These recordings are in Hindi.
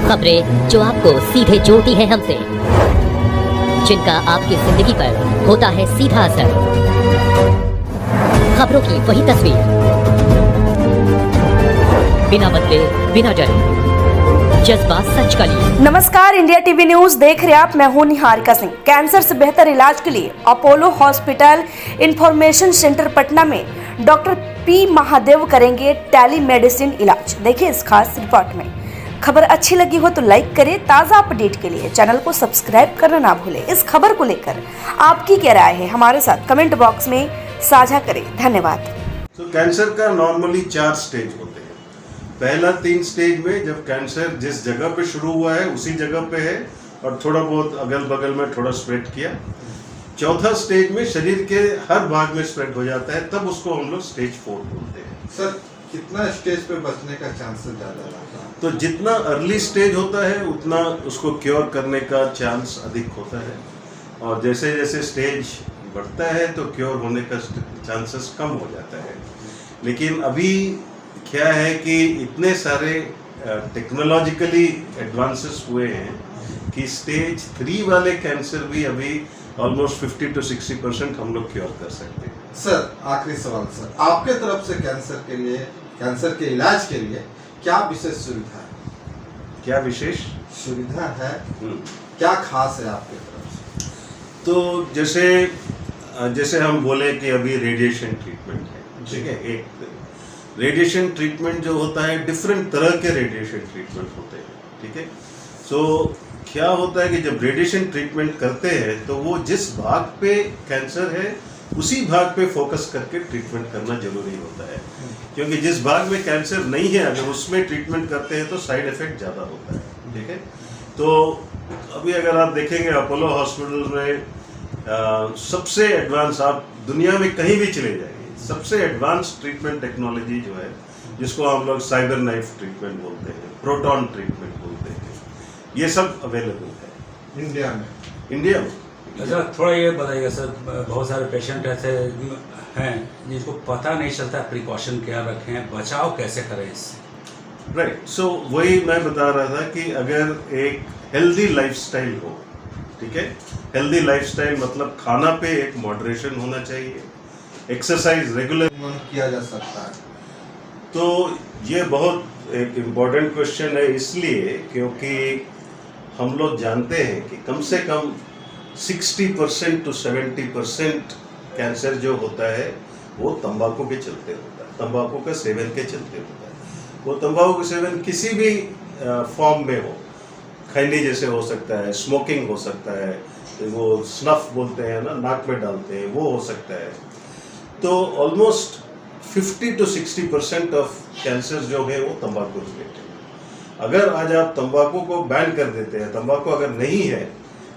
खबरें जो आपको सीधे जोड़ती हैं हमसे, जिनका आपकी जिंदगी पर होता है सीधा असर। खबरों की वही तस्वीर, बिना बदले बिना डरे, जज्बात सच का लिए। नमस्कार, इंडिया टीवी न्यूज देख रहे आप। मैं हूं निहारिका सिंह। कैंसर से बेहतर इलाज के लिए Apollo hospital information centre Patna में डॉक्टर पी महादेव करेंगे टेली मेडिसिन इलाज। देखिए इस खास रिपोर्ट में। खबर अच्छी लगी हो तो लाइक करें। ताज़ा अपडेट के लिए चैनल को सब्सक्राइब करना ना भूलें। इस खबर को लेकर आपकी क्या राय है, हमारे साथ कमेंट बॉक्स में साझा करें। धन्यवाद। तो कैंसर का नॉर्मली 4 स्टेज होते हैं। पहला 3 स्टेज में जब कैंसर जिस जगह पे शुरू हुआ है उसी जगह पे है और थोड़ा बहुत अगल बगल में थोड़ा स्प्रेड किया। चौथा स्टेज में शरीर के हर भाग में स्प्रेड हो जाता है, तब उसको हम लोग स्टेज 4 बोलते हैं। सर, कितना स्टेज पे बचने का चांसेस ज्यादा रहता है? तो जितना अर्ली स्टेज होता है उतना उसको क्योर करने का चांस अधिक होता है, और जैसे जैसे स्टेज बढ़ता है तो क्योर होने का चांसेस कम हो जाता है। लेकिन अभी क्या है कि इतने सारे टेक्नोलॉजिकली एडवांसेस हुए हैं कि स्टेज 3 वाले कैंसर भी अभी ऑलमोस्ट 50 to 60% हम लोग क्योर कर सकते हैं। सर, आखिरी सवाल सर, आपके तरफ से कैंसर के इलाज के लिए क्या विशेष सुविधा है? क्या विशेष सुविधा है? क्या खास है आपके तरफ से? तो जैसे हम बोले कि अभी रेडिएशन ट्रीटमेंट है, ठीक है। एक रेडिएशन ट्रीटमेंट जो होता है, डिफरेंट तरह के रेडिएशन ट्रीटमेंट होते हैं, ठीक है। सो क्या होता है कि जब रेडिएशन ट्रीटमेंट करते हैं तो वो जिस भाग पे कैंसर है उसी भाग पे फोकस करके ट्रीटमेंट करना जरूरी होता है, क्योंकि जिस भाग में कैंसर नहीं है अगर उसमें ट्रीटमेंट करते हैं तो साइड इफेक्ट ज़्यादा होता है, ठीक है। तो अभी अगर आप देखेंगे अपोलो हॉस्पिटल में सबसे एडवांस, आप दुनिया में कहीं भी चले जाइए, सबसे एडवांस ट्रीटमेंट टेक्नोलॉजी जो है, जिसको हम लोग साइबर नाइफ ट्रीटमेंट बोलते हैं, प्रोटॉन ट्रीटमेंट बोलते हैं, ये सब अवेलेबल है इंडिया में। अच्छा, थोड़ा ये बताइएगा सर, बहुत सारे पेशेंट ऐसे हैं जिनको पता नहीं चलता प्रिकॉशन क्या रखें, बचाव कैसे करें इससे? राइट, सो वही मैं बता रहा था कि अगर एक हेल्दी लाइफस्टाइल हो, ठीक है, हेल्दी लाइफस्टाइल मतलब खाना पे एक मॉडरेशन होना चाहिए, एक्सरसाइज रेगुलर किया जा सकता है। तो ये बहुत एक इम्पॉर्टेंट क्वेश्चन है, इसलिए क्योंकि हम लोग जानते हैं कि कम से कम 60% to 70% कैंसर जो होता है वो तंबाकू के चलते होता है, तंबाकू का सेवन के चलते होता है। वो तंबाकू का सेवन किसी भी फॉर्म में हो, खैनी जैसे हो सकता है, स्मोकिंग हो सकता है, वो स्नफ बोलते हैं ना, नाक में डालते हैं, वो हो सकता है। तो ऑलमोस्ट 50 to 60% ऑफ कैंसर जो है वो तंबाकू रिलेटेड है। अगर आज आप तंबाकू को बैन कर देते हैं, तंबाकू अगर नहीं है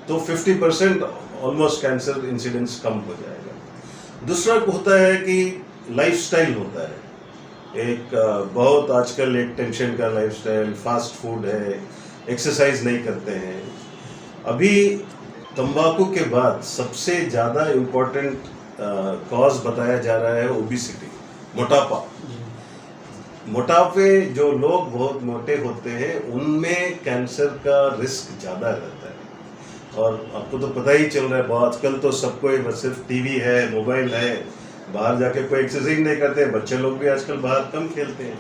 तो 50% ऑलमोस्ट कैंसर इंसिडेंस कम हो जाएगा। दूसरा होता है कि लाइफस्टाइल होता है, एक बहुत आजकल एक टेंशन का लाइफस्टाइल, फास्ट फूड है, एक्सरसाइज नहीं करते हैं। अभी तंबाकू के बाद सबसे ज़्यादा इम्पोर्टेंट कॉज बताया जा रहा है ओबिसिटी, मोटापा। मोटापे जो लोग बहुत मोटे होते हैं उनमें कैंसर का रिस्क ज़्यादा रहता है। और आपको तो पता ही चल रहा है, आजकल तो सबको सिर्फ टीवी है, मोबाइल है, बाहर जाके कोई एक्सरसाइज नहीं करते, बच्चे लोग भी आजकल बाहर कम खेलते हैं।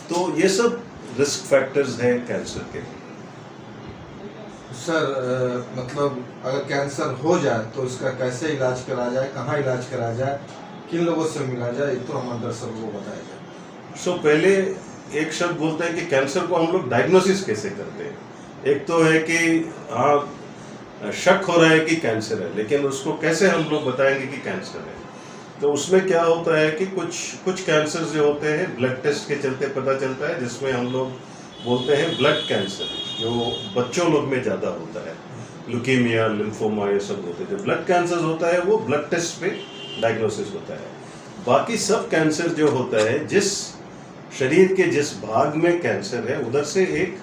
तो ये सब रिस्क फैक्टर्स हैं कैंसर के। सर, मतलब अगर कैंसर हो जाए तो इसका कैसे इलाज करा जाए, कहाँ इलाज करा जाए, किन लोगों से मिला जाए, तो हमारे दर्शकों को बताया जाए। सो पहले एक शब्द बोलते हैं कि कैंसर को हम लोग डायग्नोसिस कैसे करते हैं। एक तो है कि हाँ शक हो रहा है कि कैंसर है, लेकिन उसको कैसे हम लोग बताएंगे कि कैंसर है। तो उसमें क्या होता है कि कुछ कैंसर जो होते हैं ब्लड टेस्ट के चलते पता चलता है, जिसमें हम लोग बोलते हैं ब्लड कैंसर, जो बच्चों लोग में ज़्यादा होता है, ल्यूकीमिया, लिम्फोमा, ये सब होते हैं। जो ब्लड कैंसर होता है वो ब्लड टेस्ट पे डायग्नोसिस होता है। बाकी सब कैंसर जो होता है, जिस शरीर के जिस भाग में कैंसर है उधर से एक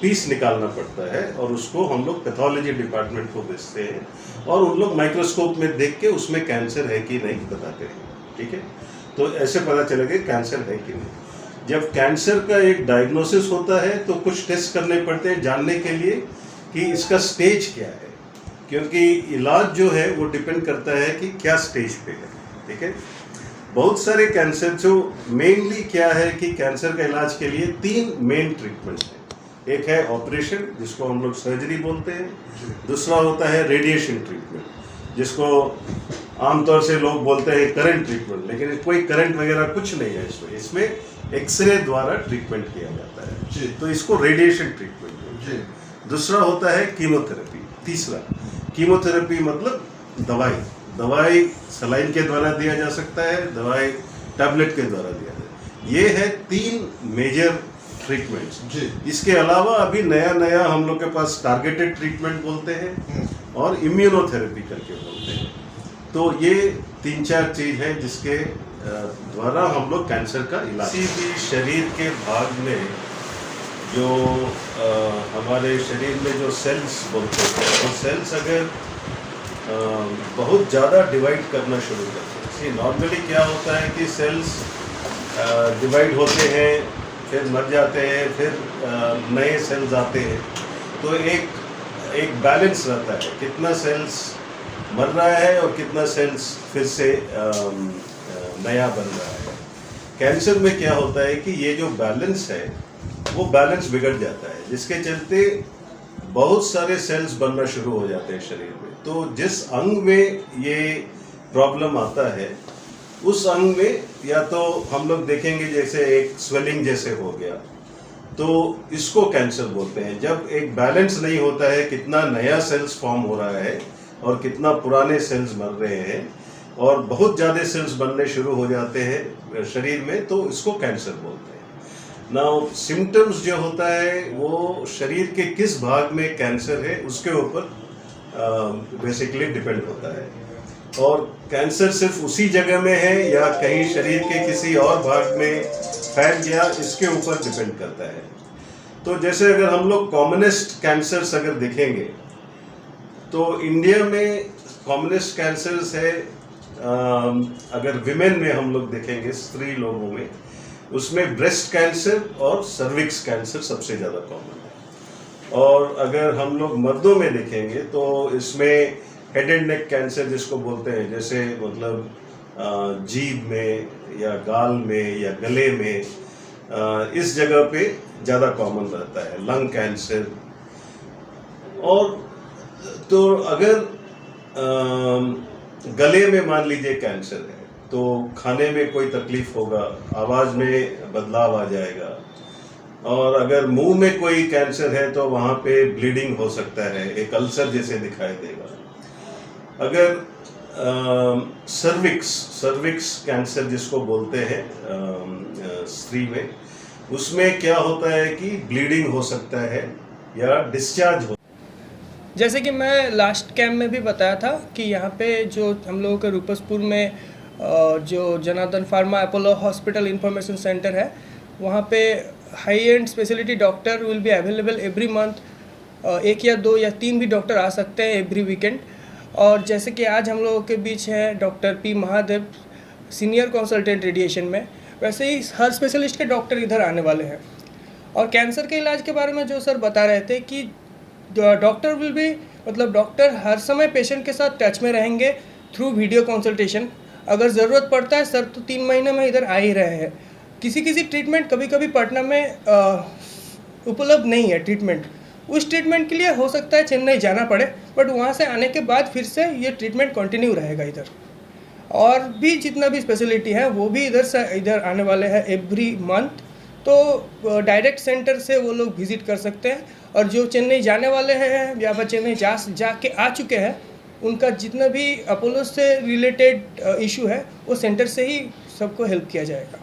पीस निकालना पड़ता है और उसको हम लोग पैथोलॉजी डिपार्टमेंट को भेजते हैं और उन लोग माइक्रोस्कोप में देख के उसमें कैंसर है कि नहीं बताते हैं, ठीक है। तो ऐसे पता चलेगा कैंसर है कि नहीं। जब कैंसर का एक डायग्नोसिस होता है तो कुछ टेस्ट करने पड़ते हैं जानने के लिए कि इसका स्टेज क्या है, क्योंकि इलाज जो है वो डिपेंड करता है कि क्या स्टेज पे है। ठीक है, बहुत सारे कैंसर जो मेनली क्या है कि कैंसर का इलाज के लिए 3 मेन ट्रीटमेंट है। एक है ऑपरेशन, जिसको हम लोग सर्जरी बोलते हैं। दूसरा होता है रेडिएशन ट्रीटमेंट, जिसको आमतौर से लोग बोलते हैं करंट ट्रीटमेंट, लेकिन कोई करंट वगैरह कुछ नहीं है इसमें एक्सरे द्वारा ट्रीटमेंट किया जाता है, तो इसको रेडिएशन ट्रीटमेंट बोलते हैं। दूसरा होता है कीमोथेरेपी। तीसरा, कीमोथेरेपी मतलब दवाई सलाइन के द्वारा दिया जा सकता है, दवाई टैबलेट के द्वारा दिया जाता है। ये है 3 मेजर ट्रीटमेंट्स। इसके अलावा अभी नया हम लोग के पास टारगेटेड ट्रीटमेंट बोलते हैं और इम्यूनोथेरेपी करके बोलते हैं। तो ये 3-4 चीज है जिसके द्वारा हम लोग कैंसर का इलाज। किसी भी शरीर के भाग में जो हमारे शरीर में जो सेल्स बोलते हैं, वो सेल्स अगर बहुत ज़्यादा डिवाइड करना शुरू करते हैं। नॉर्मली क्या होता है कि सेल्स डिवाइड होते हैं, फिर मर जाते हैं, फिर नए सेल्स आते हैं, तो एक बैलेंस रहता है, कितना सेल्स मर रहा है और कितना सेल्स फिर से नया बन रहा है। कैंसर में क्या होता है कि ये जो बैलेंस है वो बैलेंस बिगड़ जाता है, जिसके चलते बहुत सारे सेल्स बनना शुरू हो जाते हैं शरीर में। तो जिस अंग में ये प्रॉब्लम आता है उस अंग में या तो हम लोग देखेंगे जैसे एक स्वेलिंग जैसे हो गया, तो इसको कैंसर बोलते हैं। जब एक बैलेंस नहीं होता है, कितना नया सेल्स फॉर्म हो रहा है और कितना पुराने सेल्स मर रहे हैं और बहुत ज़्यादा सेल्स बनने शुरू हो जाते हैं शरीर में, तो इसको कैंसर बोलते हैं। नाउ सिम्टम्स जो होता है वो शरीर के किस भाग में कैंसर है उसके ऊपर बेसिकली डिपेंड होता है, और कैंसर सिर्फ उसी जगह में है या कहीं शरीर के किसी और भाग में फैल गया, इसके ऊपर डिपेंड करता है। तो जैसे अगर हम लोग कॉमनेस्ट कैंसर्स अगर देखेंगे तो इंडिया में कॉमनेस्ट कैंसर्स है, अगर विमेन में हम लोग देखेंगे, स्त्री लोगों में, उसमें ब्रेस्ट कैंसर और सर्विक्स कैंसर सबसे ज़्यादा कॉमन है। और अगर हम लोग मर्दों में देखेंगे तो इसमें हेड एंड नेक कैंसर जिसको बोलते हैं, जैसे मतलब जीभ में या गाल में या गले में, इस जगह पे ज़्यादा कॉमन रहता है। लंग कैंसर, और तो अगर गले में मान लीजिए कैंसर है तो खाने में कोई तकलीफ होगा, आवाज़ में बदलाव आ जाएगा, और अगर मुंह में कोई कैंसर है तो वहाँ पे ब्लीडिंग हो सकता है, एक अल्सर जैसे दिखाई देगा। अगर सर्विक्स कैंसर जिसको बोलते हैं स्त्री में, उसमें क्या होता है कि ब्लीडिंग हो सकता है या डिस्चार्ज हो। जैसे कि मैं लास्ट कैंप में भी बताया था कि यहाँ पे जो हम लोगों के रूपसपुर में जो Janardan pharma Apollo hospital information centre है, वहाँ पे high and speciality doctor will be available every month. 1 या 2 या 3 भी डॉक्टर आ सकते हैं एवरी वीकेंड। और जैसे कि आज हम लोगों के बीच हैं doctor P Mahadev, senior consultant radiation में, वैसे ही हर स्पेशलिस्ट के डॉक्टर इधर आने वाले हैं। और कैंसर के इलाज के बारे में जो सर बता रहे थे कि डॉक्टर विल बी, मतलब डॉक्टर हर समय पेशेंट के साथ टच में रहेंगे थ्रू वीडियो कंसल्टेशन। अगर ज़रूरत पड़ता है सर तो 3 महीने में इधर आ ही रहे हैं। किसी ट्रीटमेंट कभी पटना में उपलब्ध नहीं है ट्रीटमेंट, उस ट्रीटमेंट के लिए हो सकता है चेन्नई जाना पड़े, बट वहाँ से आने के बाद फिर से ये ट्रीटमेंट कंटिन्यू रहेगा इधर। और भी जितना भी स्पेशलिटी है वो भी इधर आने वाले हैं एवरी मंथ। तो डायरेक्ट सेंटर से वो लोग विज़िट कर सकते हैं, और जो चेन्नई जाने वाले हैं या फिर चेन्नई जाके आ चुके हैं, उनका जितना भी अपोलो से रिलेटेड इशू है वो सेंटर से ही सबको हेल्प किया जाएगा।